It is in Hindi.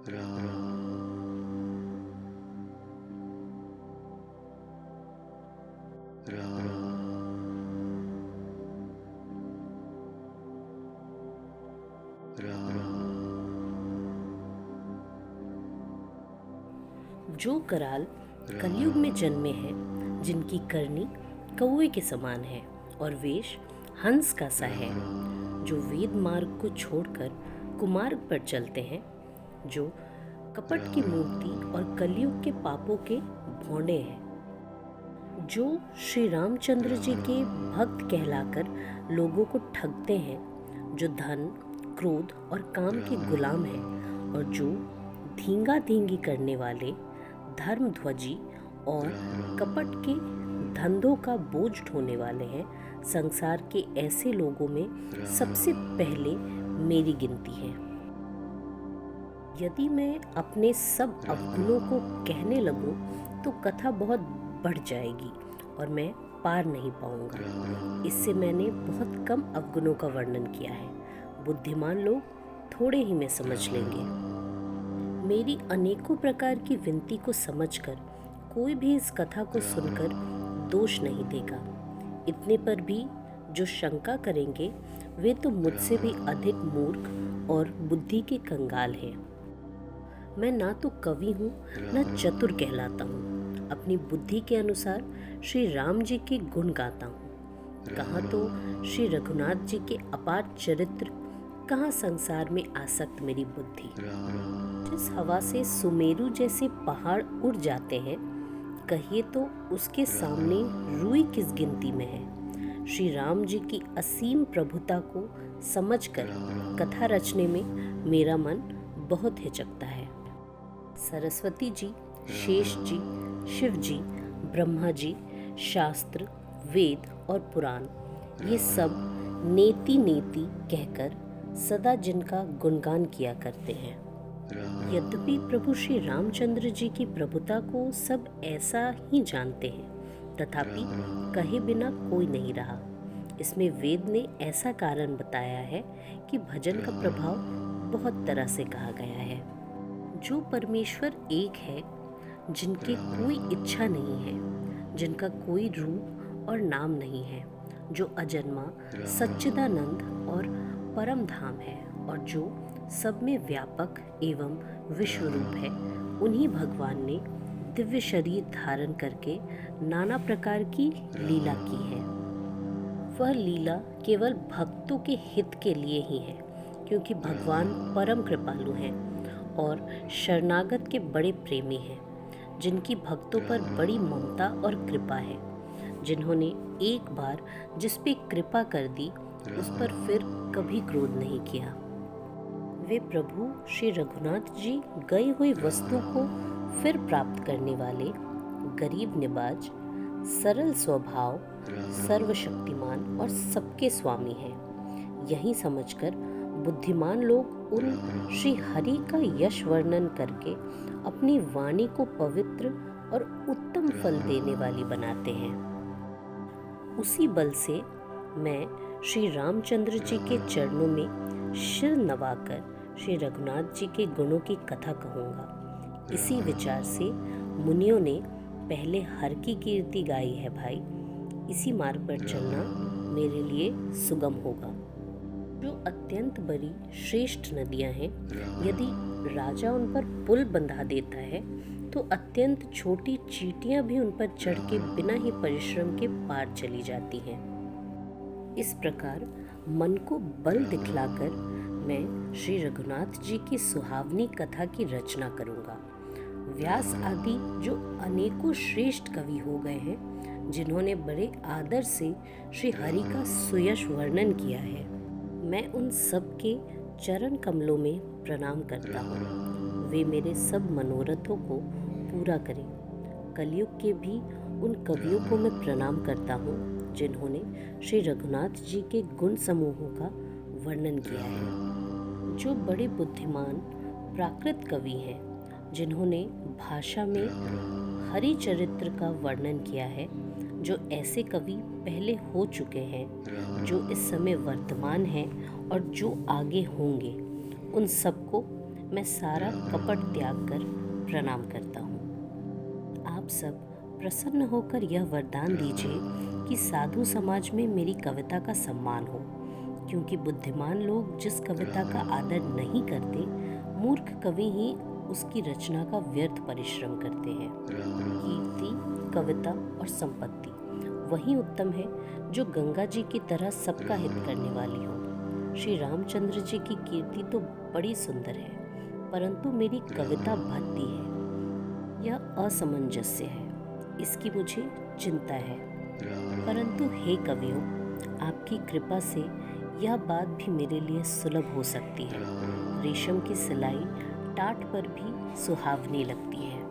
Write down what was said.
जो कराल कलयुग में जन्मे हैं, जिनकी करनी कौवे के समान है और वेश हंस का सा है, जो वेद मार्ग को छोड़कर कुमार्ग पर चलते हैं, जो कपट की मूर्ति और कलयुग के पापों के भोंडे हैं, जो श्री रामचंद्र जी के भक्त कहलाकर लोगों को ठगते हैं, जो धन, क्रोध और काम के गुलाम हैं और जो धींगा धींगी करने वाले, धर्मध्वजी और कपट के धंधों का बोझ ढोने वाले हैं, संसार के ऐसे लोगों में सबसे पहले मेरी गिनती है। यदि मैं अपने सब अवगुणों को कहने लगूं तो कथा बहुत बढ़ जाएगी और मैं पार नहीं पाऊंगा। इससे मैंने बहुत कम अवगुणों का वर्णन किया है। बुद्धिमान लोग थोड़े ही में समझ लेंगे। मेरी अनेकों प्रकार की विनती को समझकर कोई भी इस कथा को सुनकर दोष नहीं देगा। इतने पर भी जो शंका करेंगे वे तो मुझसे भी अधिक मूर्ख और बुद्धि के कंगाल हैं। मैं ना तो कवि हूँ न चतुर कहलाता हूँ। अपनी बुद्धि के अनुसार श्री राम जी के गुण गाता हूँ। कहाँ तो श्री रघुनाथ जी के अपार चरित्र, कहाँ संसार में आसक्त मेरी बुद्धि। जिस हवा से सुमेरु जैसे पहाड़ उड़ जाते हैं, कहिए तो उसके सामने रुई किस गिनती में है। श्री राम जी की असीम प्रभुता को समझकर कथा रचने में मेरा मन बहुत हिचकता है। सरस्वती जी, शेष जी, शिव जी, ब्रह्मा जी, शास्त्र, वेद और पुराण, ये सब नेति नेति कहकर सदा जिनका गुणगान किया करते हैं। यद्यपि प्रभु श्री रामचंद्र जी की प्रभुता को सब ऐसा ही जानते हैं, तथापि कहे बिना कोई नहीं रहा। इसमें वेद ने ऐसा कारण बताया है कि भजन का प्रभाव बहुत तरह से कहा गया है। जो परमेश्वर एक है, जिनके कोई इच्छा नहीं है, जिनका कोई रूप और नाम नहीं है, जो अजन्मा, सच्चिदानंद और परम धाम है और जो सब में व्यापक एवं विश्वरूप है, उन्हीं भगवान ने दिव्य शरीर धारण करके नाना प्रकार की लीला की है। वह लीला केवल भक्तों के हित के लिए ही है, क्योंकि भगवान परम कृपालु हैं और शरणागत के बड़े प्रेमी हैं, जिनकी भक्तों पर बड़ी ममता और कृपा है, जिन्होंने एक बार जिस पे कृपा कर दी उस पर फिर कभी क्रोध नहीं किया। वे प्रभु श्री रघुनाथ जी गई हुई वस्तु को फिर प्राप्त करने वाले, गरीब निवाज, सरल स्वभाव, सर्वशक्तिमान और सबके स्वामी हैं। यही समझकर बुद्धिमान लोग उन श्री हरि का यश वर्णन करके अपनी वाणी को पवित्र और उत्तम फल देने वाली बनाते हैं। उसी बल से मैं श्री रामचंद्र जी के चरणों में सिर नवाकर श्री रघुनाथ जी के गुणों की कथा कहूँगा। इसी विचार से मुनियों ने पहले हर की कीर्ति गाई है भाई। इसी मार्ग पर चलना मेरे लिए सुगम होगा। जो अत्यंत बड़ी श्रेष्ठ नदियाँ हैं, यदि राजा उन पर पुल बंधा देता है तो अत्यंत छोटी चींटियाँ भी उन पर चढ़ के बिना ही परिश्रम के पार चली जाती हैं। इस प्रकार मन को बल दिखलाकर मैं श्री रघुनाथ जी की सुहावनी कथा की रचना करूँगा। व्यास आदि जो अनेकों श्रेष्ठ कवि हो गए हैं, जिन्होंने बड़े आदर से श्री हरि का सुयश वर्णन किया है, मैं उन सब के चरण कमलों में प्रणाम करता हूँ। वे मेरे सब मनोरथों को पूरा करें। कलयुग के भी उन कवियों को मैं प्रणाम करता हूँ, जिन्होंने श्री रघुनाथ जी के गुण समूहों का वर्णन किया है। जो बड़े बुद्धिमान प्राकृत कवि हैं, जिन्होंने भाषा में हरि चरित्र का वर्णन किया है, जो ऐसे कवि पहले हो चुके हैं, जो इस समय वर्तमान हैं और जो आगे होंगे, उन सबको मैं सारा कपट त्याग कर प्रणाम करता हूँ। आप सब प्रसन्न होकर यह वरदान दीजिए कि साधु समाज में मेरी कविता का सम्मान हो, क्योंकि बुद्धिमान लोग जिस कविता का आदर नहीं करते, मूर्ख कवि ही उसकी रचना का व्यर्थ परिश्रम करते हैं। कीर्ति, कविता और संपत्ति वही उत्तम है जो गंगा जी की तरह सबका हित करने वाली हो। श्री रामचंद्र जी की कीर्ति तो बड़ी सुंदर है, परंतु मेरी कविता भद्दी है। यह असमंजस्य है, इसकी मुझे चिंता है। परंतु हे कवियों, आपकी कृपा से यह बात भी मेरे लिए सुलभ हो सकती है। रेशम की सिलाई टाट पर भी सुहावनी लगती है।